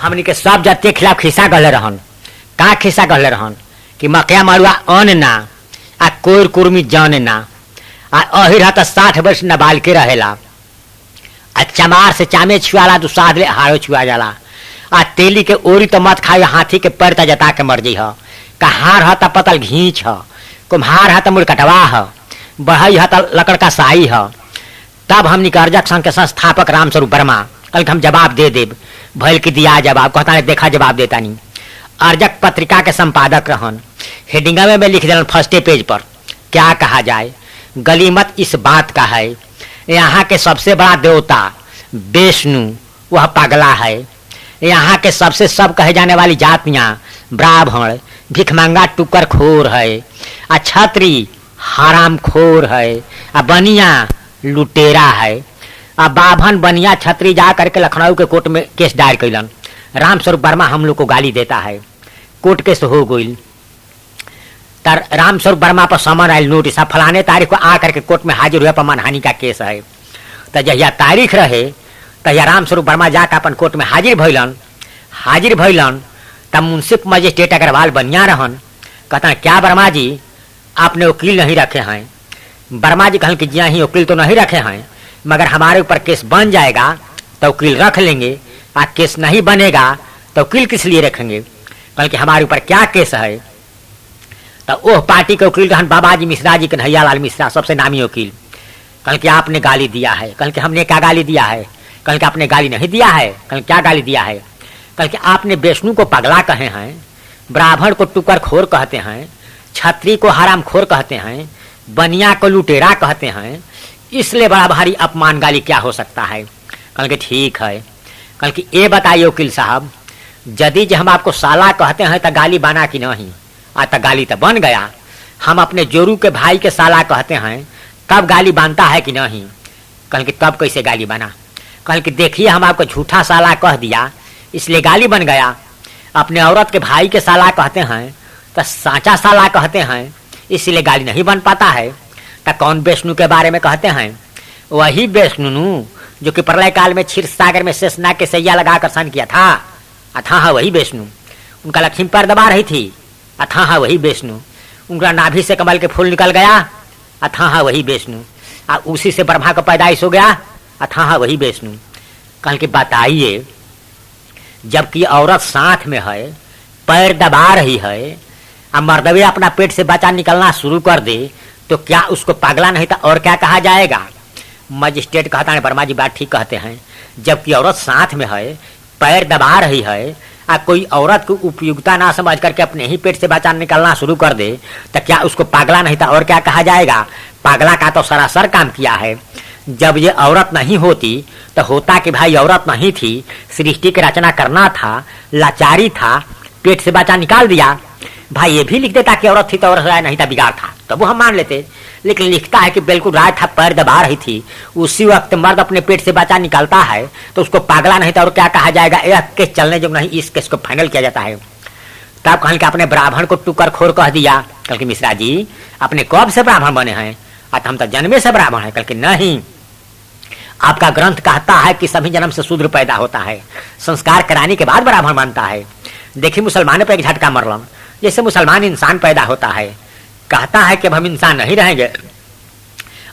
हमनी के सब जाति के खिलाफ खिस्सा कहले रहन। का खिस्सा कहले रहन कि मकया मरुआ अन ना आ कोर कुर्मी जान ना आ अहिर हत 60 वर्ष नबाल के रहेला आ चमार से चामे छुआला तो साधले हारो छुआ जाला आ तेली के ओरी तो मत खाए हाथी के पैर त जता के मर जी ह कहार ह त पतल घींच ह कुम्हार ह त मुड़कटवा ह बढ़ई ह त लकड़ का साई ह। तब हमनी के अर्जक संघ के संस्थापक रामस्वरूप वर्मा कल हम जवाब दे देब भैल की दिया जवाब कहता है देखा जवाब देता नहीं। अर्जक पत्रिका के संपादक रहन हेडिंगा में लिख देन फर्स्ट पेज पर क्या कहा जाए गलीमत इस बात का है यहाँ के सबसे बड़ा देवता विष्णु वह पगला है। यहाँ के सबसे सब कहे जाने वाली जातियाँ ब्राह्मण भिखमंगा टुकर खोर है आ छत्री हराम खोर है आ बनिया लुटेरा है आ बाभन बनिया छत्री जा करके लखनऊ के कोर्ट में केस दायर कैलन। रामस्वरूप वर्मा हम लोग को गाली देता है कोर्ट केस हो गई तर रामस्वरूप वर्मा पर समन आयल नोटिस फलाने तारीख को आकर के कोर्ट में हाजिर हुआ पर मानहानि का केस है। तो जहिया तारीख रहे तहिया रामस्वरूप वर्मा जाकर अपन कोर्ट में हाजिर भैलन तब मुंसिफ मजिस्ट्रेट अग्रवाल बनिया रहन कहता क्या वर्मा जी आपने वकील नहीं रखे हैं। वर्मा जी कहन कि जी ही वकील तो नहीं रखे हैं मगर हमारे ऊपर केस बन जाएगा तो वकील रख लेंगे आ केस नहीं बनेगा तो वकील किस लिए रखेंगे। कहन कि हमारे ऊपर क्या केस है। तो ओह पार्टी के वकील रहन बाबाजी मिश्रा जी कन्हैया लाल मिश्रा सबसे नामी वकील। कहन कि आपने गाली दिया है। कहन कि हमने क्या गाली दिया है। कहन कि आपने गाली नहीं दिया है। कहन क्या गाली दिया है। कहन कि आपने विष्णु को पगला कहे हैं ब्राह्मण को टुकर खोर कहते हैं छत्री को हराम खोर कहते हैं बनिया को लुटेरा कहते हैं इसलिए बड़ा भारी अपमान गाली क्या हो सकता है। कहन कि ठीक है। कहन कि ये बताइए वकील साहब यदि हम आपको साला कहते हैं तो गाली बना कि नहीं। आ तो गाली तो बन गया। हम अपने जोरू के भाई के साला कहते हैं तब गाली बनता है कि नहीं। कहन कि तब कैसे गाली बना। कहन कि देखिए हम आपको झूठा साला कह दिया इसलिए गाली बन गया। अपने औरत के भाई के साला कहते हैं तो साचा साला कहते हैं इसलिए गाली नहीं बन पाता है। तो कौन विष्णु के बारे में कहते हैं वही विष्णु जो कि प्रलय काल में क्षीर सागर में शेषनाग के सैया लगाकर सन किया था अथाह वही विष्णु। उनका लक्ष्मी पर दबा रही थी अथाह वही विष्णु। उनका नाभि से कमल के फूल निकल गया अथाह वही विष्णु। उसी से ब्रह्मा का पैदाइश हो गया अथाह वही विष्णु। कहन कि बताइए जबकि औरत साथ में है पैर दबा रही है अब मर्दवे अपना पेट से बच्चा निकलना शुरू कर दे तो क्या उसको पागला नहीं था और क्या कहा जाएगा। मजिस्ट्रेट कहता है वर्मा जी बात ठीक कहते हैं जबकि औरत साथ में है पैर दबा रही है कोई औरत को उपयुक्ता ना समझ करके अपने ही पेट से बच्चा निकलना शुरू कर दे तो क्या उसको पागला नहीं था और क्या कहा जाएगा। पागला का तो सरासर काम किया है। जब ये औरत नहीं होती तो होता कि भाई औरत नहीं थी सृष्टि की रचना करना था लाचारी था पेट से बच्चा निकाल दिया। भाई ये भी लिख देता कि औरत थी तो औरत राय नहीं था बिगाड़ था तो वो हम मान लेते लेकिन लिखता है कि बिल्कुल राय था पैर दबा रही थी उसी वक्त मर्द अपने पेट से बच्चा निकालता है तो उसको पागला नहीं था और क्या कहा जाएगा। यह केस चलने जो नहीं इस केस को फाइनल किया जाता है। तब कहन कि आपने ब्राह्मण को टुकर खोर कह दिया। कल की मिश्रा जी अपने कब से ब्राह्मण बने हैं। हम तो जन्मे से ब्राह्मण है। कल की नहीं आपका ग्रंथ कहता है कि सभी जन्म से शूद्र पैदा होता है संस्कार कराने के बाद ब्राह्मण बनता है। देखिए मुसलमानों पर एक झटका मरलन जैसे मुसलमान इंसान पैदा होता है कहता है कि अब हम इंसान नहीं रहेंगे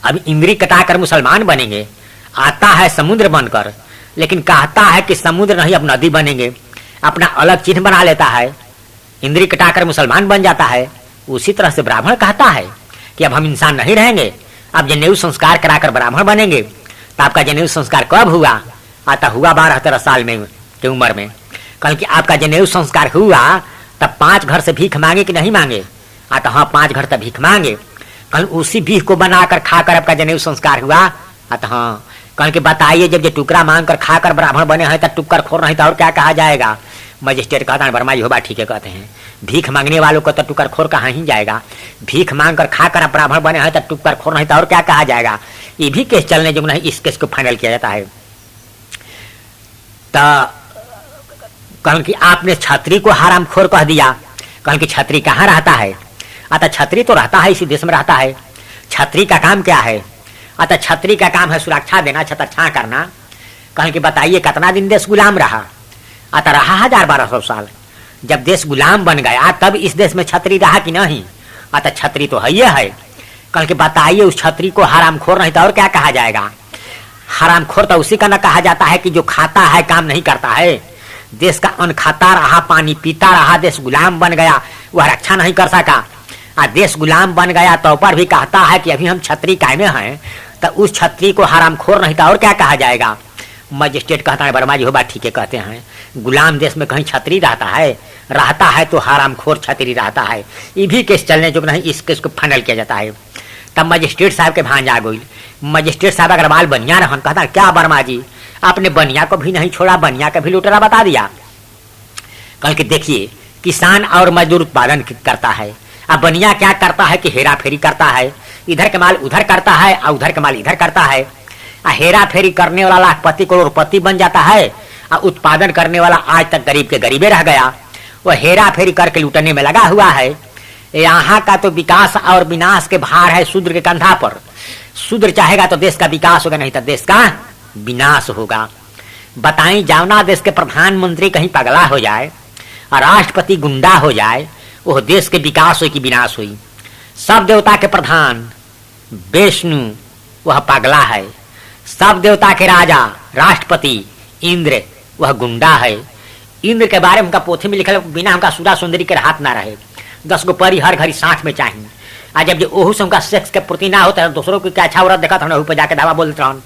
अब इंद्री कटाकर मुसलमान बनेंगे आता है समुद्र बनकर लेकिन कहता है कि समुद्र नहीं अब नदी बनेंगे अपना अलग चिन्ह बना लेता है इंद्री कटाकर मुसलमान बन जाता है। उसी तरह से ब्राह्मण कहता है कि अब हम इंसान नहीं रहेंगे अब जनेऊ संस्कार कराकर ब्राह्मण बनेंगे। तो आपका जनेऊ संस्कार कब हुआ। आता हुआ 12-13 साल में की उम्र में। कल कि आपका जनेऊ संस्कार हुआ तब 5 घर से भीख मांगे कि नहीं मांगे। आता हाँ 5 घर तक भीख मांगे। कल उसी भीख को बनाकर खाकर आपका जनेऊ संस्कार हुआ। आता हाँ कल के बताइए जब ये टुकड़ा मांग कर खाकर ब्राह्मण बने हैं तब टुक्कर खोर नहीं था और क्या कहा जाएगा। मजिस्ट्रेट कहता है वर्मा जी हो बात ठीक है कहते हैं भीख मांगने वालों को तो टुक्कर खोर कहाँ ही जाएगा। भीख मांग कर खाकर आप ब्राह्मण बने हैं तब टुक्कर खोर नहीं था और क्या कहा जाएगा। ये भी केस चलने जो नहीं इस केस को फाइनल किया जाता है। तो कहन कि आपने छत्री को हराम खोर कह दिया। कहन कि छत्री कहाँ रहता है। अतः छत्री तो रहता है इसी देश में रहता है। छत्री का काम क्या है। अतः छत्री का काम है सुरक्षा देना छतरछा करना। कहन कि बताइए कितना दिन देश गुलाम रहा। आता रहा 1200 साल। जब देश गुलाम बन गया तब इस देश में छतरी रहा कि नहीं? आता छतरी तो है। कल के बताइए उस छतरी को हरामखोर नहीं तो और क्या कहा जाएगा? हरामखोर तो उसी का न कहा जाता है कि जो खाता है काम नहीं करता है। देश का अन्न खाता रहा, पानी पीता रहा, देश गुलाम बन गया, वह रक्षा नहीं कर सका। देश गुलाम बन गया तो पर भी कहता है कि अभी हम छतरी कायमे हैं, तो उस छतरी को हरामखोर नहीं तो और क्या कहा जाएगा? मजिस्ट्रेट कहता है वर्मा जी हो बात ठीक है कहते हैं, गुलाम देश में कहीं छतरी रहता है तो हरामखोर छतरी रहता है। ये भी केस चलने जो नहीं, इस केस को फाइनल किया जाता है। तब मजिस्ट्रेट साहब के भांज आ गई। मजिस्ट्रेट साहब अग्रवाल बनिया रहन, कहता क्या वर्मा जी आपने बनिया को भी नहीं छोड़ा, बनिया का भी लुटेरा बता दिया। कल के देखिए किसान और मजदूर उत्पादन करता है, अब बनिया क्या करता है कि हेरा फेरी करता है, इधर के माल उधर करता है और उधर के माल इधर करता है। हेरा फेरी करने वाला लाखपति करोड़पति बन जाता है और उत्पादन करने वाला आज तक गरीब के गरीबे रह गया। वह हेरा फेरी करके लूटने में लगा हुआ है। यहाँ का तो विकास और विनाश के भार है शूद्र के कंधा पर। शूद्र चाहेगा तो देश का विकास होगा, नहीं तो देश का विनाश होगा। बताएं जावना देश के प्रधानमंत्री कहीं पगला हो जाए और राष्ट्रपति गुंडा हो जाए, वह देश के विकास हो कि विनाश हुई। सब देवता के प्रधान विष्णु वह पगला है, सब देवता के राजा राष्ट्रपति इंद्र वह गुंडा है। इंद्र के बारे में उनका पोथी में लिखल बिना हमका सुधा सुंदरी के हाथ ना रहे, 10 गो परी हर घड़ी साथ में चाहिए। आज जब ओहू से उनका सेक्स के प्रति ना होता है, दूसरों की क्या अच्छा औरत देखा था पे जाके धावा बोलते रहन,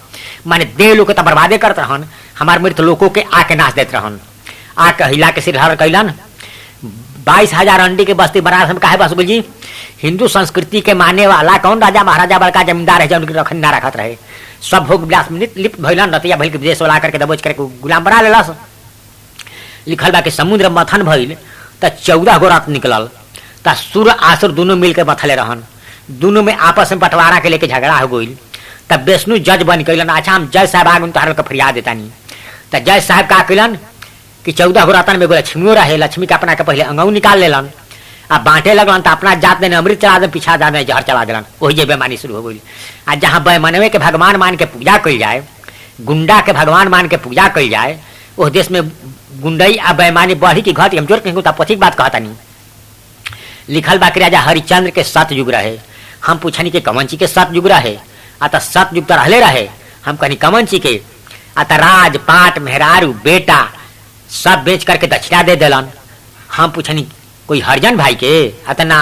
माने देह लोग तो बर्बादे करते रहन, हमारे मृत लोगों के आके नाच देते रहन। आके हिला के सिर हर कैलन 22,000 अंडी के बस्ती बनारस में काहे बस जी? हिंदू संस्कृति के मानने वाला कौन राजा महाराजा बड़का जमींदार है जो उनकी रखन ना रखत रहे? सब भोग विलास में लिप्त भइलन, रतिया भइल के विदेश वाला करके दबोच करके गुलाम बना लेलस। लिखल बा कि समुद्र मथन भइल त 14 गो रात निकलल, त सुर आसुर दोनों मिलकर मथले रहन, दोनों में आपस में बंटवारा के लेके झगड़ा हो गई। तब विष्णु जज बन कैलन, अच्छा हम जज साहब आगे तोहर के फरियाद देता नहीं। तो जज साहब का कैलन कि 14 गो रातन में एगो लक्ष्मियों रहे, लक्ष्मी का अपना के पहले अंगऊ निकाल लेलन, अब बांटे लगलन तो अपना जात ने अमृत चला दे, पीछा जात ने जहर चला दिलन, वही जे बेमानी शुरू हो गई। आज जहाँ बेमनवे के भगवान मान के पूजा कल जाए, गुंडा के भगवान मान के पूजा कल जाए, उस देश में गुंडई आ बेमानी बढ़ी की घटी। हम जोर कहीं पथिक बात कहता नहीं। लिखल बा कि राजा हरिश्चंद्र के 7 युग रहे। हम पूछनी के कमन जी के 7 युग रहे, अतः 7 युग तो रहले रहे। हम कहनी कमन जी के अतः राज पाट मेहरारू बेटा सब बेच करके दक्षिणा दे दिलन। हम पूछनी कोई हरिजन भाई के अतना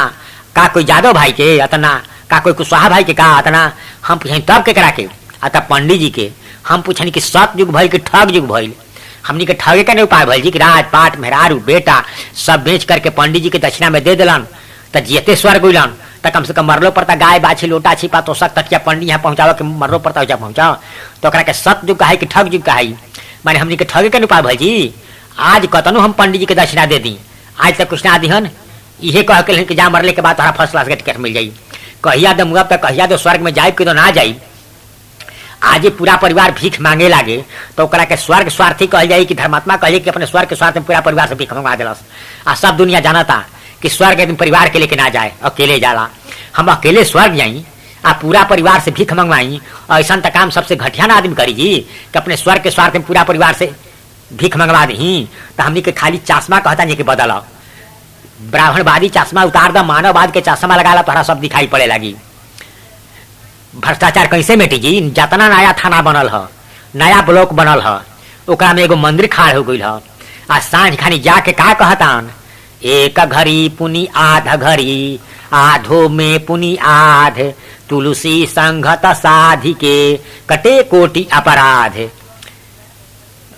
का, कोई यादव भाई के अतना का, कोई कुशवाहा भाई के का अतना। हम पूछनी तब के करा के अतः पंडित जी के। हम पूछनी कि 7 युग भइल कि ठग युग भइल? हमनी के ठगे का नहीं उपाय भइल जी कि राज पाट मेहरारू बेटा सब बेच करके पंडित जी के दक्षिणा में दे दिलन, तो जियते स्वर्ग गइलन। तो कम से कम मरलो पर गाय बाछी लोटा छिपा तो सक तकिया पंडित यहाँ पहुँचाओ कि मरलो पर पहुँचाओ, तो के 7 युग कहा कि ठग युग कहा? माने हमनी के ठगे का नहीं उपाय भइल जी। आज कतनो हम पंडित जी के दक्षिणा दे दी, आज तक कुछ ना दिहन, इहे कह के कि जहाँ मरले के बाद तोहरा फर्स्ट क्लास के टिकट मिल जाई, कहिया दे मुँह तक कहिया दे स्वर्ग में जाए कि तो ना जाई। आज पूरा परिवार भीख मांगे लागे तो ओकरा के स्वर्ग स्वार्थी कह जाए कि धर्मात्मा कहे कि अपने स्वर्ग के स्वार्थ में पूरा परिवार से भीख मंगा दिलस। आ सब दुनिया जानता कि स्वर्ग एकदम परिवार के लेके ना जाए, अकेले जाला। हम अकेले स्वर्ग जाई आ पूरा परिवार से भीख मंगवाई, ऐसा तक काम सबसे घटिया ना आदमी करी जी कि अपने स्वर्ग के स्वार्थ में पूरा परिवार से भीख मंगवा दी। तो हमनी के खाली चश्मा कहता नहीं कि बदल, ब्राह्मणवादी चश्मा उतार द, मानववाद के चश्मा लगा ला, तोहरा सब दिखाई पड़े लगी। भ्रष्टाचार कैसे मिटी जी? जितना नया थाना बनल है, नया ब्लॉक बनल है, ओकरा में एगो मंदिर खाड़ हो गई है। आ सांझ खानी जाके का कहतान, एक घड़ी पुनि आध घड़ी, आधो में पुनि आध, तुलसी संघत साधि के कटे कोटि अपराध।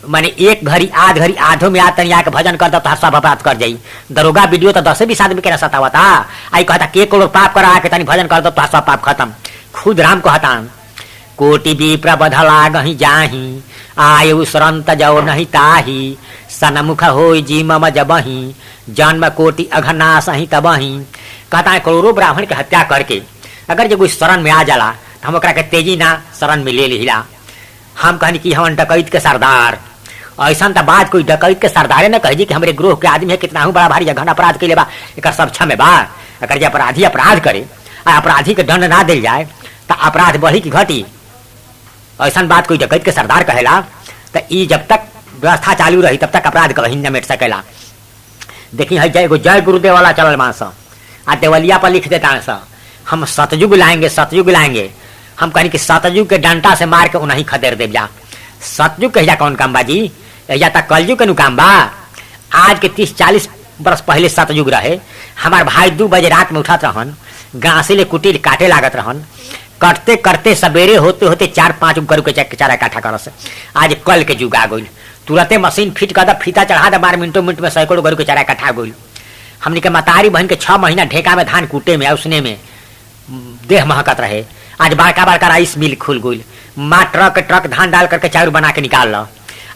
माने एक घड़ी आध घड़ी आधो में आध तनिया के भजन कर दो तो सब अपराध कर जाई। दरोगा वीडियो तो 10-20 आदमी के सतावता, आई कहता के करोड़ पाप करा के तनी भजन कर दो तो सब पाप खत्म। खुद राम कहतान कोटि विप्र बधला गही जाही, आयु सरंत जो नहीं ताही, सनमुख हो जी मम जबही, जन्म कोटि अघना सही तबही। कहता है करोड़ों ब्राह्मण के हत्या करके अगर जो कोई शरण में आ जाला तो हम ओकरा के तेजी ना शरण में ले लिहिला। हम कहनी कि हम डकैत के सरदार, ऐसा तो बात कोई डकैत के सरदारे न कही कि हमारे ग्रोह के आदमी है कितना बड़ा भारी घन अपराध के लिए बा, एक सब क्षम बा। अगर जो अपराधी अपराध करे आ अपराधी के दंड ना दिल जाए तो अपराध बढ़ी की घटी, ऐसा बात कोई डकैत के सरदार कहेला। तो ई जब तक व्यवस्था चालू रही तब तक अपराध कहीं न मिट सकेला। देखी है जय गुरुदेव वाला चलल मानस आ देवलिया पर लिख देता है हम सतयुग लाएंगे, सतयुग लाएंगे। हम कहें कि सतयुग के डंटा से मार के उन्हीं खदेड़ दे जा। सतयुग कहिया कौन काम बा जी, या तक कलयुग के नु काम बा। आज के 30-40 बरस पहले सतयुग रहे। हमार भाई 2 बजे रात में उठत रहन, गांसी ले कुटी काटे लागत रहन, करते करते सवेरे होते होते 4-5 गरु के चारा काठा करस। आज कल के युग आ गई, तुरंते मशीन फिट कर द, फीता चढ़ा द, 12 मिनटों मिनट में सैकड़ों गरु के चारा काठा गई। हमने के मतारी बहन के 6 महीना ढेका में धान कूटे में उसने में देह महकत रहे। आज बड़का बड़का राइस मिल खुल गई, माँ ट्रक धान डाल करके चारू बना के निकाल लो।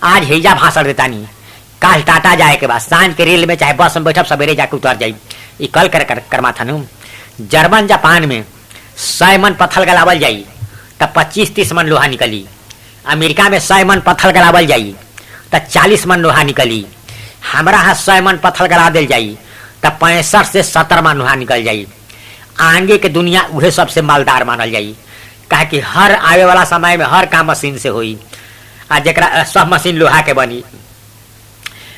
आज हेजा भाषण देता नहीं, काल टाटा जाए के बाद सांझ के रेल में चाहे बस में बैठब सवेरे जाके उतर जाई। ये कल करमा था नु। जर्मन जापान में 100 मन पत्थर गलावल जाई तब 25-30 मन लोहा निकली। अमेरिका में 100 मन पत्थर गलावल जाई तब 40 मन लोहा निकली। हमारा यहाँ 100 मन पत्थर गला दिल जाई तब 65 से 70 मन लोहा निकल जाई। आगे के दुनिया उहे सबसे मालदार मानल जाई, कहे कि हर आवे वाला समय में हर काम मशीन से होई। आज जरा सब मशीन लोहा के बनी,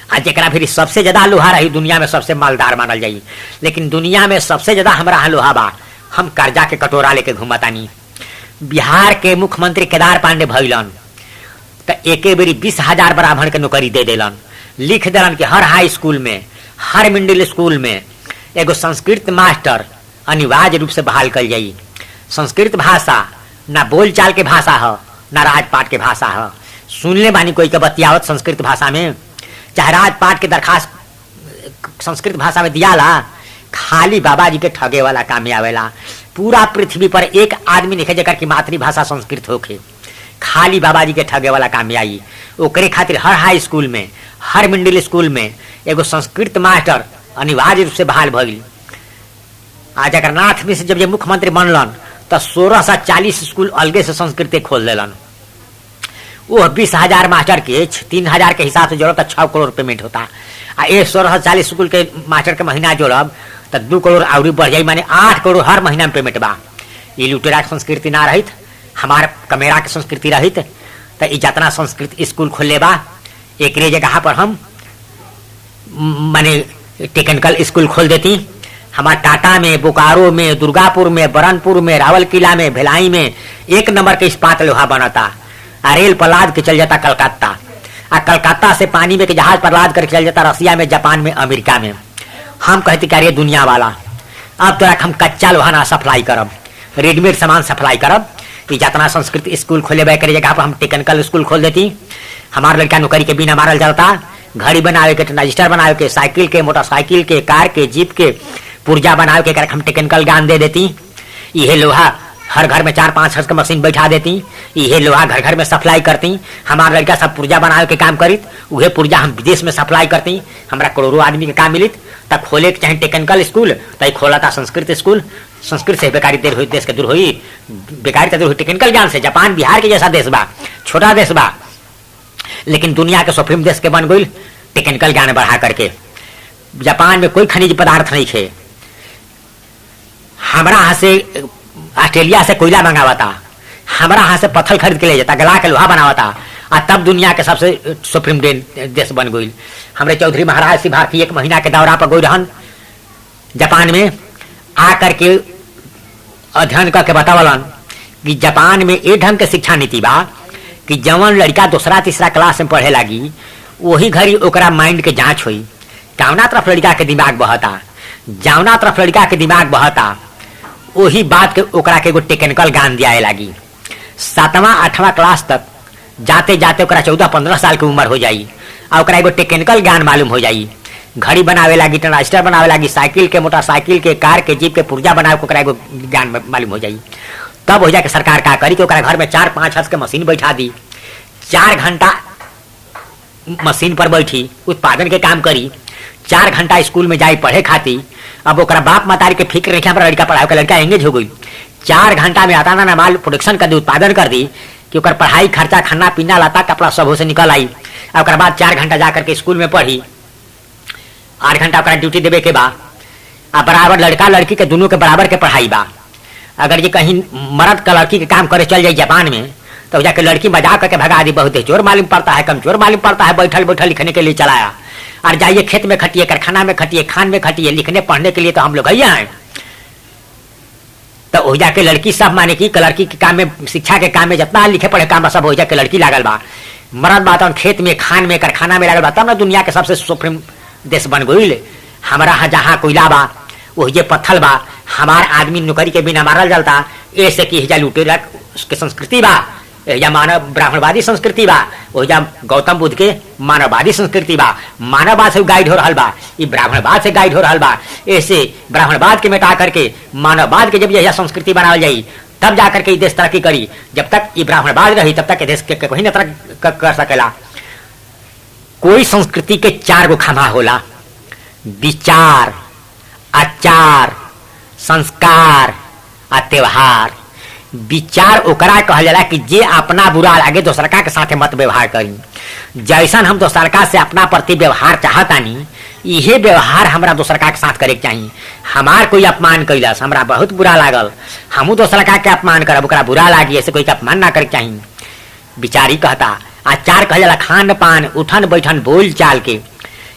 आज जरा फिर सबसे ज्यादा लोहा रही दुनिया में सबसे मालदार मानल जाई। लेकिन दुनिया में सबसे ज्यादा हमारा यहाँ लोहा बा, हम कर्जा के कटोरा लेके घूमतानी। बिहार के मुख्यमंत्री केदार पांडे भइलन तो एके बेरी 20,000 ब्राह्मण के नौकरी दे देलन। लिख देलन कि हर हाई स्कूल में, हर मिडिल स्कूल में एगो संस्कृत मास्टर अनिवार्य रूप से बहाल कर जाई। संस्कृत भाषा ना बोलचाल के भाषा है, ना राजपाट के भाषा है। सुनले बानी कोई के बतियावत संस्कृत भाषा में, चाहे राजपाट के दरखास्त संस्कृत भाषा में दियाला, खाली बाबा जी के ठगे वाला काम में आवेला। पूरा पृथ्वी पर एक आदमी नहीं जेकर की मातृभाषा संस्कृत होके, खाली बाबा जी के ठगे वाला काम में आई। ओकरे खातिर हर हाई स्कूल में, हर मिडिल स्कूल में एगो संस्कृत मास्टर अनिवार्य रूप से बहाल भइल। आज जगन्नाथ मिश्र जब ये मुख्यमंत्री बनलन तो 1640 स्कूल अलगे से संस्कृत खोल दिलन। वो 20,000 मास्टर के 3,000 के हिसाब से जोड़ब तो 6 करोड़ पेमेंट होता। आ ये 1640 स्कूल के मास्टर के महीना जोड़ब तो 2 करोड़ और बढ़ जाये, माने 8 करोड़ हर महीना में पेमेंट बा। ये लुटेरा के संस्कृति ना रहित, हमार कमेरा के संस्कृति रहित तो ये जितना संस्कृत स्कूल खोले बा एक जगह पर हम माने टेक्निकल स्कूल खोल देती। हमारे टाटा में, बोकारो में, दुर्गापुर में, बरनपुर में, रावलकिला में, भिलाई में 1 नंबर के इस्पात लोहा बनता। रेल पर लाद के चल जाता कलकत्ता, आ कलकत्ता से पानी में के जहाज पर लाद करके चल जाता रसिया में, जापान में, अमेरिका में। हम कहते कार्य दुनिया वाला अब तो हम कच्चा लोहा ना सप्लाई करब, रेडीमेड सामान सप्लाई करब। जितना संस्कृत स्कूल खोले बे करे जगह पर हम टेक्निकल स्कूल खोल देती। हमारे लड़का नौकरी के बिना मारल जाता, घड़ी बनावे के, रजिस्टर बनावे के, साइकिल के, मोटरसाइकिल के, कार के, जीप के पुर्जा बनावे के हम टेक्निकल ज्ञान दे देती। यह लोहा हर घर में 4-5 हज के मशीन बैठा देती। यह लोहा घर घर में सप्लाई करती। हमारा लड़का सब पुर्जा बनावे के काम करित, वह पुर्जा हम विदेश में सप्लाई करती। हमारा करोड़ों आदमी के काम मिलित। तब खोले के चाहे टेक्निकल स्कूल तो खोला था संस्कृत स्कूल। संस्कृत से बेकारी देर हुई, देश के दूर हुई, बेकारी दूर हुई टेक्निकल ज्ञान से। जापान बिहार के जैसा देश बा, छोटा देश बा, लेकिन दुनिया के सुप्रीम देश के बन गई टेक्निकल ज्ञान बढ़ा करके। जापान में कोई खनिज पदार्थ नहीं थे। हमारा यहाँ से ऑस्ट्रेलिया से कोयला मंगावाता, हमारा यहाँ से पत्थर खरीद के ले जाता, गला के लोहा बनावाता, और तब दुनिया के सबसे सुप्रीम देश बन गई। हमारे चौधरी महाराज सिंह भारती 1 महीना के दौरा पर गई रहन जापान में। आकर के अध्ययन करके बतावलन कि जापान में ये ढंग के शिक्षा नीति बा कि जवन लड़का 2रा-3रा क्लास में पढ़े लगी वही घड़ी ओकरा माइंड के जांच हुई, कौना तरफ लड़का के दिमाग बहता, जौना तरफ लड़का के दिमाग बहता वही बात के ओकरा के एगो टेक्निकल ज्ञान दियाए लगी। 7वां-8वां क्लास तक जाते जाते ओकरा 14-15 साल की उम्र हो जाई और ओकरा एगो टेक्निकल ज्ञान मालूम हो जाई। घड़ी बनावे लगी, ट्रांजिस्टर बनावे लगी, साइकिल के, मोटरसाइकिल के, कार के, जीप के पुर्जा बनावे के ओकरा एगो ज्ञान मालूम हो जाई। तब हो जाके सरकार का करी कि ओकरा घर में 4-5 हज के मशीन बैठा दी, 4 घंटा मशीन पर बैठी उत्पादन के काम करी, 4 घंटा स्कूल में जाई पढ़े खाती। अब ओकरा बाप मातारी के फिक्र रखे हमारा लड़का पढ़ाओ के, लड़का एंगेज हो गई। 4 घंटा में आता ना माल प्रोडक्शन कर दी, उत्पादन कर दी कि ओकर पढ़ाई खर्चा, खाना पीना, लाता कपड़ा सब से निकल आई। और बाद 4 घंटा जाकर के स्कूल में पढ़ी, 8 घंटा ओकरा ड्यूटी देवे के बा। अब बराबर लड़का लड़की के दोनों के बराबर के पढ़ाई बा। अगर ये कहीं मर्द का लड़की के काम करे चल जाए जापान में तो जाके लड़की मजाक करके भगा दी, बहुत चोर मालूम पड़ता है, कमचोर मालूम पड़ता है, बैठल बैठल लिखने के लिए चलाया। और जाइए खेत में खटिए, कारखाना में खटिए, खान में खटिए, लिखने पढ़ने के लिए तो हम लोग भैया हैं। तो हो जाके लड़की सब माने की लड़की के काम में, शिक्षा के काम में जितना लिखे पढ़े काम सब हो जाके लड़की लागल बा। मरद बात खेत में, खान में, कारखाना में लागल बा, तब ना दुनिया के सबसे सुप्रीम देश बन गई। हमारा यहाँ जहाँ कोयला बा, वो जे पत्थल बा, हमार आदमी नौकरी के बिना मारल जलता, ऐसे की हिजा लुटेरा के संस्कृति बा, या मानव ब्राह्मणवादी संस्कृति बा, ओजा गौतम बुद्ध के मानववादी संस्कृति बा, मानववाद से गाइड हो रहा बा, ये ब्राह्मणवाद से गाइड हो रहा बा। ऐसे ब्राह्मणवाद के मिटा करके मानववाद के जब यह संस्कृति बनावल जाई, तब जाकर के देश तरक्की करी। जब तक ये ब्राह्मणवाद रही तब तक देश के कहीं न तरक्की कर सकेला। कोई संस्कृति के 4 गो खम्भा होला, विचार, आचार, संस्कार आ त्योहार। विचार ओकरा कहल जाला कि जे अपना बुरा लागे दोसरका के साथे मत व्यवहार करी। जैसन हम दोसरका से अपना प्रति व्यवहार चाहतानी, इहे व्यवहार हमरा दोसरका के साथ करे के चाहिए। हमार कोई अपमान कैलस, हमरा बहुत बुरा लागल, हमू दोसरका के अपमान करब, ओकरा बुरा लागी, ऐसे कोई के अपमान ना करे के चाहिए। विचारी कहता। आचार कहल जाला खान पान, उठन बैठन, बोल चाल के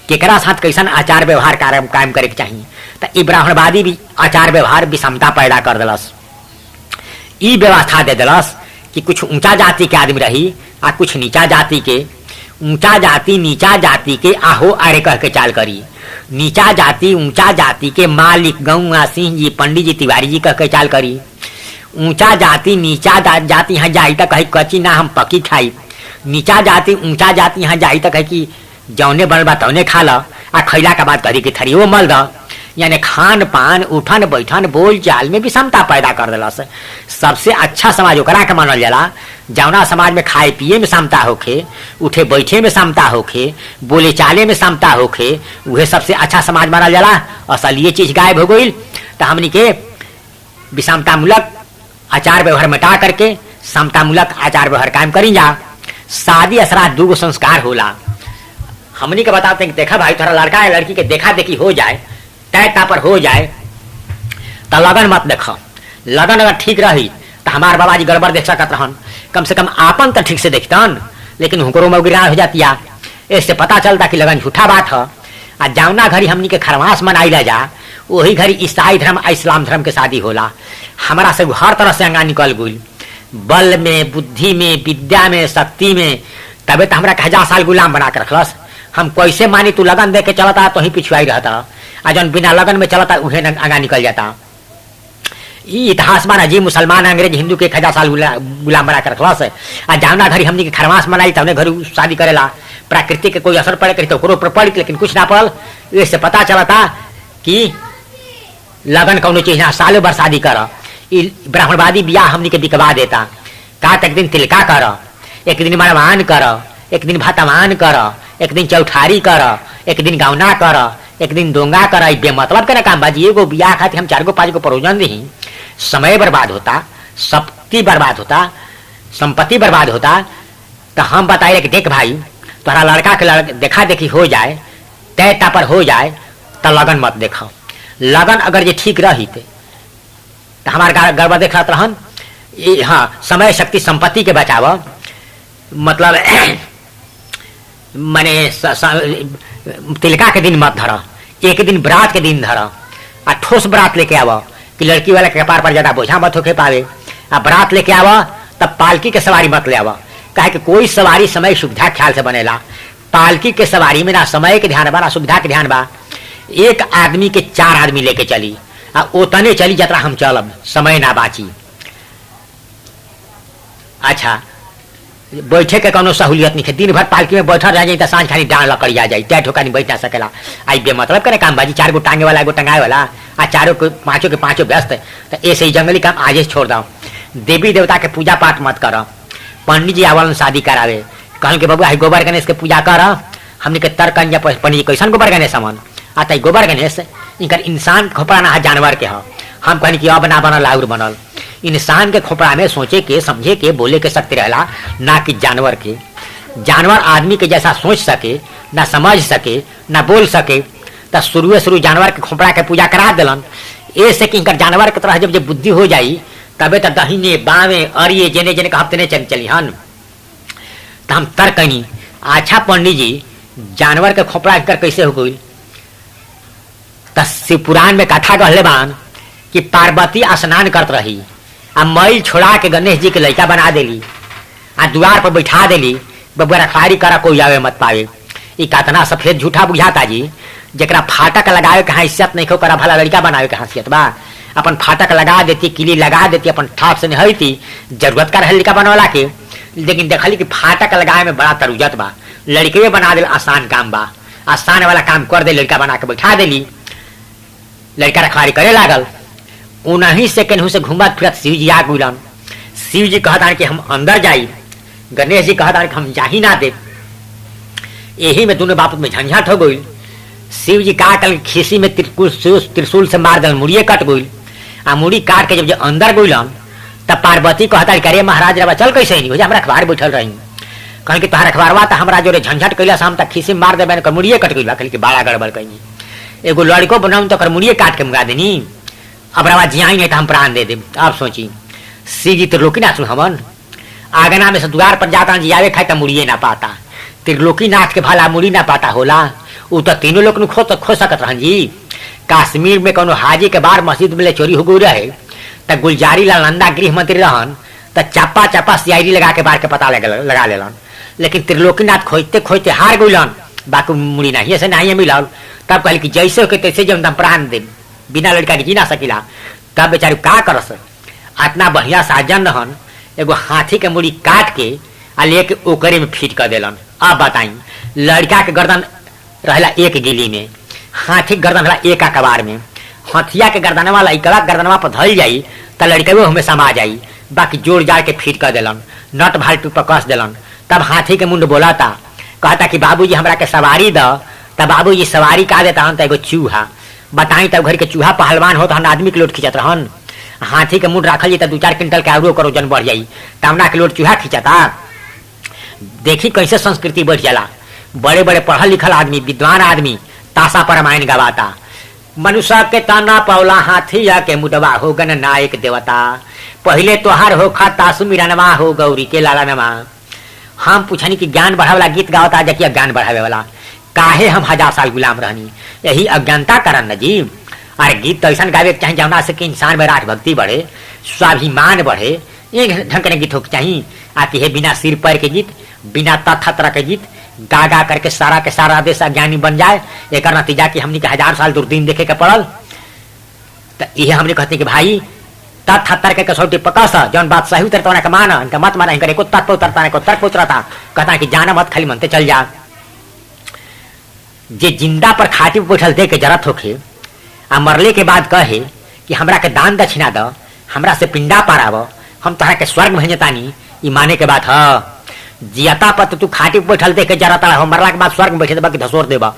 केकरा साथ कैसन आचार व्यवहार कायम करे के चाहिए। तो ई ब्राह्मणवादी भी आचार व्यवहार विषमता पैदा कर दिलस। ई व्यवस्था दे दिलस कि कुछ ऊंचा जाति के आदमी रही आ कुछ नीचा जाति के। ऊंचा जाति नीचा जाति के आहो अरे कह के चाल करी। नीचा जाति ऊंचा जाति के मालिक गौआ सिंह जी, पंडित जी, तिवारी जी कह के चाल करी। ऊंचा जाति नीचा जाति यहाँ जाई तक कही कची ना हम पकी खाई। नीचा जाति ऊंचा जाति यहाँ जाई तक है कि जौने बनल बा तौने खा ला, आ खैला के बाद करी कि थरियो मल द। यानी खान पान, उठन बैठन, बोल चाल में विषमता पैदा कर दिलस। सबसे अच्छा समाज ओकरा के मानल जाला जौना समाज में खाए पिए में समता होखे, उठे बैठे में समता होखे, बोले चाले में समता होखे, उहे सबसे अच्छा समाज मानल जाला। असल ये चीज गायब हो गई तो हमनी के विषमता मूलक आचार व्यवहार मिटा करके समता मूलक आचार व्यवहार कायम करी जा। शादी असरा 2 गो संस्कार होला। हमनी के बताते हैं कि देखा भाई थोड़ा लड़का या लड़की के देखा देखी हो जाए, तय पर हो जाए, तो लगन मत देखो। लगन अगर ठीक रही तो हमार बाबा जी गड़बड़ देख सकत रहन, कम से कम आपन तो ठीक से देखतन, लेकिन हुकरो में गिरान हो जातिया। इससे पता चलता कि लगन झूठा बात है। आ जौना घड़ी हमनी के खरमास मनाइला जा, वही घड़ी ईसाई धर्म इस्लाम धर्म के शादी होला। हमारा से हर तरह से अंगा निकल गई, बल में, बुद्धि में, विद्या में, शक्ति में। तबे तो हमरा 1000 साल गुलाम बना के रखलस। हम कैसे मानी तू लगन दे के चलता तो ही पिछुआई रहता, आ जौन बिना लगन में चलता उहे आगा निकल जाता। इतिहास माना जी मुसलमान अंग्रेज हिंदू के 1000 साल गुलाम बना के रखलस। आ जौना घड़ी हमनी के खरमास मनाई तौने घड़ी शादी करेला। प्रकृति के कोई असर पड़े करी तो ओकरो पर पड़ी, लेकिन कुछ ना पड़ल। इससे पता चलता कि लगन कौनो चीज ना, सालों भर शादी कर। ब्राह्मणवादी बियाह हमनी के बिकवा देता। का एक दिन तिलका कर, एक दिन मरवान कर, एक दिन भातवान कर, एक दिन चौठारी कर, एक दिन गौना कर, एक दिन डोंगा कर। बेमतलब के ना काम बाजी। एगो बियाह खातिर हम 4 गो 5 गो प्रयोजन दी, समय बर्बाद होता, शक्ति बर्बाद होता, संपत्ति बर्बाद होता। तो हम बताइए कि देख भाई तोहरा लड़का के देखा देखी हो जाए, तय पर हो जाए, तो लगन मत देखो। लगन अगर ये ठीक रही तो हमारे गड़बड़ देख रहा रहन। हाँ, समय शक्ति संपत्ति के बचाव, मतलब माने तिलका के दिन मत धर, एक दिन बरात के दिन धर। आ ठोस बरात लेके आव कि लड़की वाला के कपार पर ज्यादा बोझा मत होके पावे। आ बरात लेके आव तब पालकी के सवारी मत ले आव, काहे कि कोई सवारी समय सुविधा ख्याल से बनेला। पालकी के सवारी में ना समय के ध्यान बा ना सुविधा के ध्यान बा। एक आदमी के 4 आदमी लेके चली, आ ओतने चली जतरा हम चलब, समय ना बाची। अच्छा, बैठे के कोनो सहूलियत नहीं है। दिन भर पालकी में बैठल रह जाए तो सांझ खानी डांड लकड़ी आ जाए, टैठ होकर नहीं बैठ ना सकेला। आई बेमतलब करे काम बाजी। 4 गो टांगे वाला, 1 गो टंगाए वाला, आ 4 को 5 के 5 व्यस्त। तो ऐसे ही जंगली काम आज छोड़ दो। देवी देवता के पूजा पाठ मत करो। पंडित जी आवल शादी करावे, कहन के बाबू गोबर गणेश के पूजा कर। हमने के तर्कन या पंडित जी कैसन गोबर गणेश हमन आता। गोबर गणेश इनकर इंसान खोपड़ा ना जानवर के ह। हम कहनी कि अब ना बनल और बनल। इंसान के खोपड़ा में सोचे के, समझे के, बोले के शक्ति रहला, ना कि जानवर के। जानवर आदमी के जैसा सोच सके, ना समझ सके, ना बोल सके, तो शुरू जानवर के खोपड़ा के पूजा करा दिलन। ऐसे कि इनकर जानवर के तरह जब बुद्धि हो जाई तबे तो दहीने बावे अरिये जेने जेने कहते ने चली हन। तो हम तर्क कनी अच्छा पंडित जी जानवर के खोपड़ा कर कैसे हो गई। तो शिव पुराण में कथा कहले बान कि पार्वती स्नान करत रही आ मैल छोड़ा के गणेश जी के लड़का बना देली आ द्वार पर बैठा देली बबुआ रखवारी करा कोई आवे मत पावे। ई कतना सफेद झूठा बुझाता जी। जरा फाटक लगावे के हैसियत नहीं करा भला लड़का बनावे के हैसियत बा। अपन फाटक लगा देती किली लगा देती अपन ठाप से नहीं जरूरत का रहे लड़का बनवाला के। लेकिन देखली कि फाटक लगाए में बड़ा तरुजत बा लड़के बना दे आसान काम बा। आसान वाला काम कर दे लड़का बना के बैठा देली। लड़का रखवारी करे लागल। उन्हीं से केनहू से घूमत फिरत शिव जी आ गुलन। शिव जी कहता कि हम अंदर जाई। गणेश जी कहता कि हम जा ही ना दे। यही में दोनों बाप में झंझट हो गई। शिव जी का कल खीसी में त्रिशूल से मार दल मुड़िए कट गई। आ मुड़ी काट के जब अंदर गुलन तब पार्वती कहता करे महाराज रवा चल कैसे नहीं हो हम रखवार बैठल रही। कहीं कि तोहार रखवारवा तो हमारा जो झंझट कैला हम तक खीसी मार दे मुड़िए कट गई। कल बड़ा गड़बड़ कहीं एगो लड़को बनाऊ तो मुड़िए काट के मुगा देनी। अब रवा जियाई नहीं तो हम प्राण दे दे। अब सोची शिव जी त्रिलोकीनाथ हमन आगना में से द्वार पर जाता जियावे खाए तो मुड़िए ना पाता। त्रिलोकीनाथ के भला मुड़ी ना पाता होला। उ तो तीनों लोग खो सकत रहन जी। कश्मीर में कोनो हाजी के बार मस्जिद में चोरी हो गई रहे तो गुलजारी लाल नंदा गृह मंत्री रहन तो चापा चापा सीआईडी लगा के बार के पता लगा लेलन। लेकिन त्रिलोकीनाथ खोजते खोजते हार गईलन। बाकी मुड़ी नहीं ऐसे नहीं मिलल। तब कहल कि जैसे हो तैसे जब हम प्राण दे बिना लड़का के जी ना सकिला। तब बेचारी का करस इतना बढ़िया साजन रहन एगो हाथी के मुड़ी काट के आ लेके ओकरे में फिट कर देलन। अब बताई लड़का के गर्दन रहला एक गिली में हाथी के गर्दन रहला एक अखबार में। हथिया के गर्दन वाला इकड़ा गर्दनवा पर धल जाई तो लड़के वो हमें समा जाई। बाकी जोड़ जाड़ के फिट कर देलन नट भाल्टू पर कस देलन। तब हाथी के मुंड बोला था कहता कि बाबूजी हमरा के सवारी द। तब बाबूजी सवारी का देता हन तो एगो चूहा। बताई तब घर के चूहा पहलवान हो तो हम आदमी के लोट खींचत रहन। हाथी के मुंड रखल तो 2-4 क्विंटल के आरो करो वजन बढ़ जाई तमना के लोट चूहा खींचता। देखी कैसे संस्कृति बढ़ जाला। बड़े बड़े पढ़ल लिखल आदमी विद्वान आदमी ताशा पर रामायण गवाता। मनुष्य के तना पौला हाथिया के मुडवा हो गन नायक देवता। पहले तोहार हो खाता सुमिरनवा हो गौरी के लाला नमा। हम पूछनी कि ज्ञान बढ़ावे वाला गीत गावता जकिया ज्ञान बढ़ावे वाला काहे हम 1000 साल गुलाम रहनी। यही अज्ञानता करन न जी। अरे गीत तो ऐसा गावे चाहे जमुना से कि इंसान में राज भक्ति बढ़े स्वाभिमान बढ़े। एक ढंग के गीत हो चाहिए आती है बिना सिर पैर के गीत बिना तथत्र के गीत गा गा करके सारा के सारा देश अज्ञानी बन जाए। एक नतीजा कि हमने 1000 साल दूरबीन देखे के पड़ल। तो ये हमने कहते कि भाई तथत्र के कसौटी पकस जौन बात सही उतरता के मान इनका मत माना इनका एको तत्व उतरता एको तर्क उतरता। कहता कि जाना मत खाली मनते चल जा। जे जिंदा पर खाटी पर बैठल दे के जरत होखे आ मरले के बाद कहे कि हमरा के दान दक्षिणा द हमरा से पिंडा पाराव हम तोहरा के स्वर्ग भेजतानी। ई माने के बात ह। जियता पर तू खाटी पर बैठल दे के जरता हो मरला के बाद स्वर्ग में बैठे देबा कि धसोर देबा।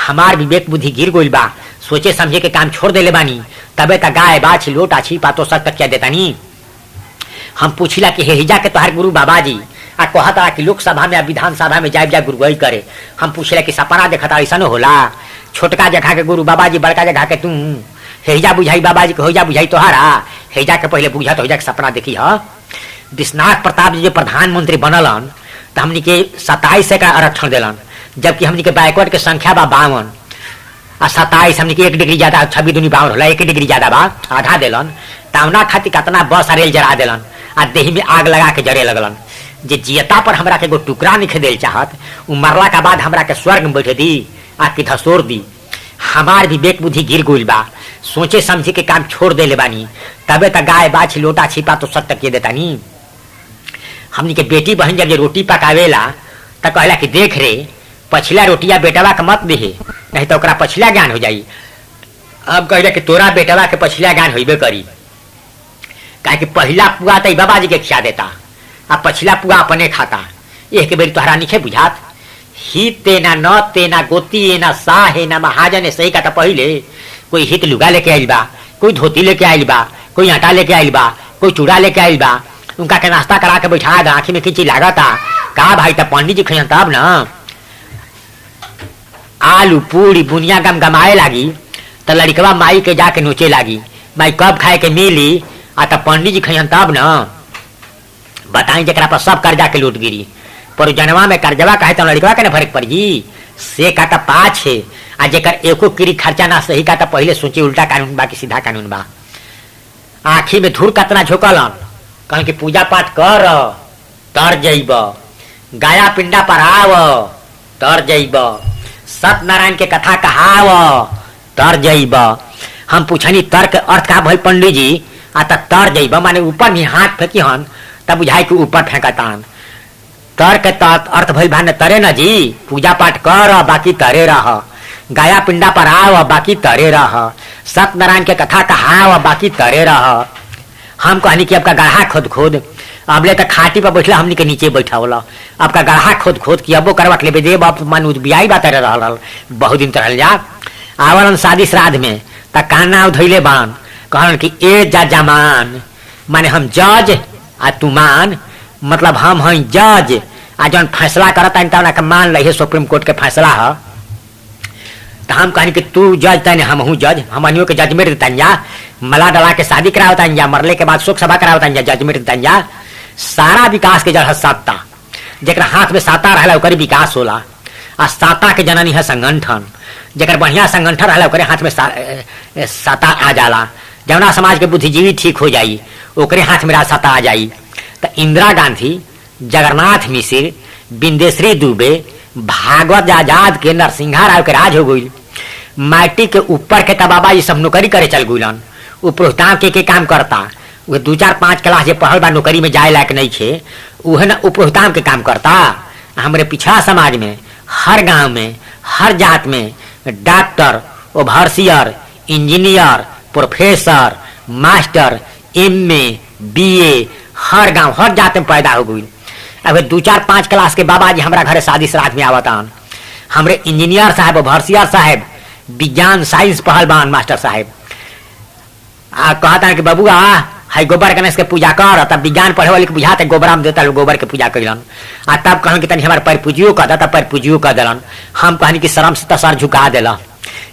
हमार विवेक बुद्धि गिर गइल बा सोचे समझे के काम छोड़ देले बानी। तबे त गाय बाछी लोटा छिपा तो सक तक क्या देतानी। हम पूछिला कि हेजा के तोहार गुरु बाबाजी आ कहता कि लोकसभा में विधानसभा में जाए गुरुगई करे। हम पूछला कि सपना देखता ऐसा होला। छोटका जगह के गुरु बाबाजी बड़का जगह के तू हेजा बुझाई बाबाजी के हेजा बुझाई तोहारा। हेजा के पहले बुझा तो हेजा के सपना देखी ह। विश्वनाथ प्रताप जी प्रधानमंत्री बनलन तो हमनी के 27 का आरक्षण दिलन जबकि हमनी के बैकवर्ड के संख्या बा 52 आ 27 हमनी के 1 डिग्री ज्यादा 26 दूनी 52 होला 1 डिग्री ज्यादा बा आधा दिलन। तावना खातिर कतना बस आ रेल जरा दिलन आ देही में आग लगा के जरे लगलन। जे जियता पर हमरा के एगो टुकड़ा नहीं खेदेल चाहत उ मरला के बाद हमरा के स्वर्ग में बैठे दी आ कि धसोर दी। हमार विवेक बुद्धि गिर गइल बा सोचे समझे के काम छोड़ देले बानी। तबे त गाय बाछी लोटा छिपा तो सत्य के देतानी। हमनी के बेटी बहन जब रोटी पकावेला त कहला कि देख रे पछिला रोटिया बेटवा के मत देहे नहीं तो ओकरा पछिला ज्ञान हो जाई। अब कहला कि तोरा बेटवा के पछिला ज्ञान होइबे करी काहे कि पहला पुआ त बाबाजी के खिया देता आ पछिला पुआ अपने खाता। एक बेरी तोहरा निखे बुझात ही तेना न तेना गोती ना सा है ना महाजन सही का पहले कोई हित लुगा लेके आइल बा कोई धोती लेके आइल बा कोई आटा लेके आइल बा कोई चूड़ा लेके आइल बा। उनका के नाश्ता करा के बैठा दा आँखी में खींची लागता का भाई तब पंडित जी खियन तब न आलू पूरी बुनिया गम गमाए लागी तो लड़कवा माई के जाके नोचे लागी। माई कब खाए के मिली आ तब पंडित जी खइहन तब न बताई जरा पर सब कर्जा के लूट गिरी पर जनवा में कर्जवा कहे तो लड़कवा के न फर्क पड़ जी से का तो पाँच है आ जेकर एको किरी खर्चा ना सही का तो पहले सोची उल्टा कानून बा कि सीधा कानून बा। आखी में धूर कतना झोंकलन कहीं कि पूजा पाठ कर तर जइब, गाया पिंडा पर आव तर जइब, सत्यनारायण के कथा कहाव तर जइब। हम पूछनी तर के अर्थ का भाई पंडित जी आ तर जइब माने ऊपर भी हाथ फेंकी हन तब बुझाई के ऊपर फेंकतान। तर के अर्थ भइल भाने तरे न जी पूजा पाठ कर बाकी तरे रह, गाया पिंडा पर आव बाकी तरे रह, सत्यनारायण के कथा कहाव बाकी तरे रह। हम कहनी कि आपका गढ़ा खोद खोद अबले तक खाटी पर बैठला हमनी के नीचे बैठा होला आपका गढ़ा खोद खोद कि अबो करवट लेबे दे बाप मन बियाई बात रहल बहुत दिन तरह जा आवलन शादी श्राद्ध में त काना धैले बान कहन कि ए जा जमान माने हम जज आ तू मान मतलब हम हई जज आ जौन फैसला करता त मान लहे सुप्रीम कोर्ट के फैसला है। तो हम कहनी कि तू जज तने हम हूँ जज हमनियों के जजमेंट देतन जा मला डला के शादी करावतन जा मरले के बाद शोक सभा करावतन जा जजमेंट देतन जा। सारा विकास के जड़ सत्ता जेकर हाथ में सत्ता रहला ओकर विकास होला आ सत्ता के जननी है संगठन जेकर बढ़िया संगठन रहला ओकरे हाथ में सत्ता आ जाला। जौना समाज के बुद्धिजीवी ठीक हो जाई ओकरे हाथ में सत्ता आ जाई। तो इंदिरा गांधी, जगन्नाथ मिश्र, बिंदेश्वरी दुबे, भागवत आजाद के नरसिंहा राव के राज हो गई। माटी के ऊपर के तबाबा ये सब नौकरी करे चल गईलन। वो प्रोत्साहन के काम करता वो 2-4-5 क्लास जे पढ़ल बा नौकरी में जाए लायक नहीं छे उहे ना प्रोत्साहन के काम करता। हमारे पिछड़ा समाज में हर गांव में हर जात में doctor, overseer, engineer, professor, master, MA, BA हर गांव हर जात में पैदा हो गई। अब 2-4-5 क्लास के बाबा जी हमारा घर शादी श्राद्ध में आवतान। हमरे इंजीनियर साहब, ओवरसियर साहब, विज्ञान साइंस पढ़ल बान मास्टर साहब कहता कि बबुआ है गोबर गणेश के पूजा कर तब विज्ञान पढ़े वाले के बुझाते गोबरा में देता गोबर के पूजा कैलन आ तब कहन कि तनी हमारे पैर पूजियो कर तब पैर पूजियो कर दिलन। हम कहनी कि शर्म से सर झुका दिला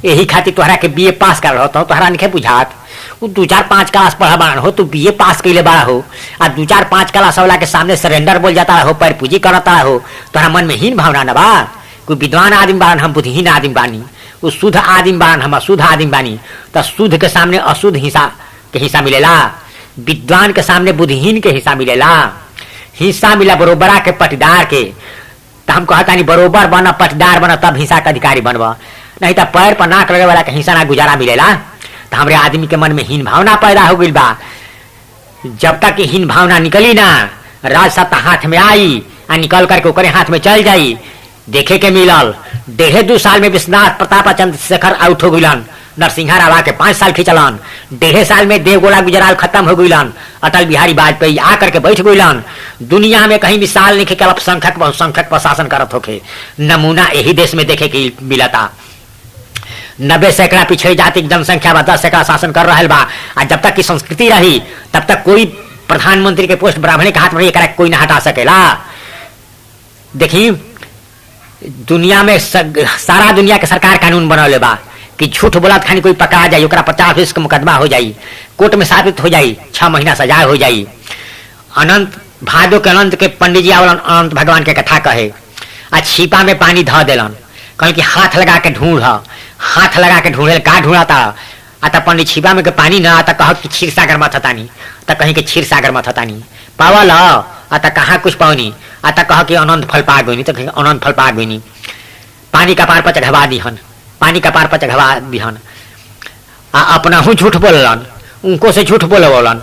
यही खातिर तोहरा के BA पास कर रहा तोहरा नहीं बुझात 2-4-5 क्लास पढ़ा बान हो तू BA पास कैले बड़ा हो आ 2-4-5 क्लास वाला के सामने सरेंडर बोल जाता हो पैर पूजी करता हो तोहरा मन में हीन भावना न बा। कोई विद्वान आदमी बान हम बुद्धिहीन आदमी बानी वो शुद्ध आदमी बान हम अशुद्ध आदमी बानी तो शुद्ध के सामने अशुद्ध हिस्सा मिलेला, विद्वान के सामने बुद्धिहीन के हिस्सा मिलेला। हिस्सा मिला बरोबरा के पटीदार के तो हम कहता नहीं बरोबर बना पटीदार बना तब हिस्सा का अधिकारी बनवा नहीं तो पैर पर नाक लगे वाला के हिस्सा ना गुजारा मिलेला। तो हमारे आदमी के मन में हीन भावना पैदा हो गई बा। जब तक हीन भावना निकली ना राज सत्ता हाथ में आई आ निकल करके ओकरे हाथ में चल जाई। देखे के मिलल 1.5-2 साल में विश्वनाथ प्रताप चंद्रशेखर आउट हो गईलन, नरसिंहा राव के 5 साल खिंचलन। 1.5 साल में देवगोला गुजराल खत्म हो गईलन, अटल बिहारी वाजपेयी आकर के बैठ गईलन। दुनिया में कहीं मिसाल नहीं कि अल्पसंख्यक बहुसंख्यक पर शासन करत होके नमूना यही देश में देखे की मिलता। 90 सैकड़ा पिछड़ी जाति की जनसंख्या 10 सैकड़ा शासन कर रहा बा। आ जब तक की संस्कृति रही तब तक कोई प्रधानमंत्री के पोस्ट ब्राह्मणी के हाथ में कोई ना हटा सकेला। देखी दुनिया में सारा दुनिया के सरकार कानून बनौले बा कि झूठ बोलत खानी कोई पकड़ा जाये 50 का मुकदमा हो जाई, कोर्ट में साबित हो जाई, 6 महीना सजा हो जाई। अनंत भादो के अनंत के पंडित जी आवलन अनंत भगवान के कथा कहे आ छिपा में पानी ध देलन कहीं कि हाथ लगा के ढूंढ हाथ लगा के ढूंढे का ढूंढाता आता पंडित छिपा में के पानी ना आता कह कि क्षीर सागर मथतानी तो कहीं के क्षीर सागर मथतानी पावल आता कहाँ कुछ पावनी आता कह कि अनंत फल पा गई तो अनंत फल पा गई। पानी का पार पर चढ़वा दीहन, पानी का पार पर चढ़वा दीहन। अपना हूँ झूठ बोलन उनको से झूठ बोलवलन